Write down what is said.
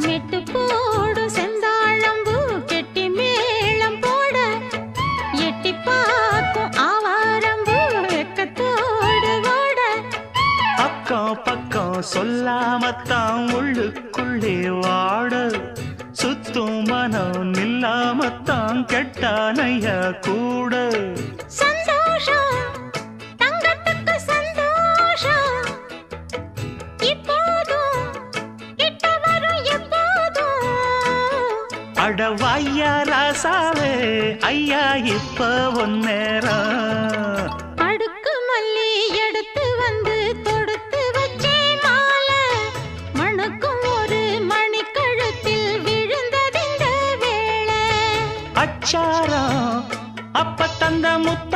மெட்டு போடு செந்தாழம்பூ கெட்டி மேளம் போட எட்டி பார்க்கும் ஆவாரம்பூ வெக்கத்தோடு ஓட அக்கம் பக்கம் சொல்லாமத்தான் உள்ளுக்குள்ளே வாட சுத்தும் மனம் நில்லாமத்தான் கெட்டானையா கூட சந்தோஷம் தங்கத்துக்கு சந்தோஷம் இப்போதும் கிட்ட வரும் எப்போதும் அடவாய்யா ராசாவே ஐயா இப்ப ஒன்னேரம் அடுக்கு மல்லி எடுத்து வந்து தொடுத்து வச்சே மாலை மணுக்கும் ஒரு மணிக்கழுத்தில் விழுந்ததிந்த வேளை அச்சாரம் அப்ப தந்த முத்து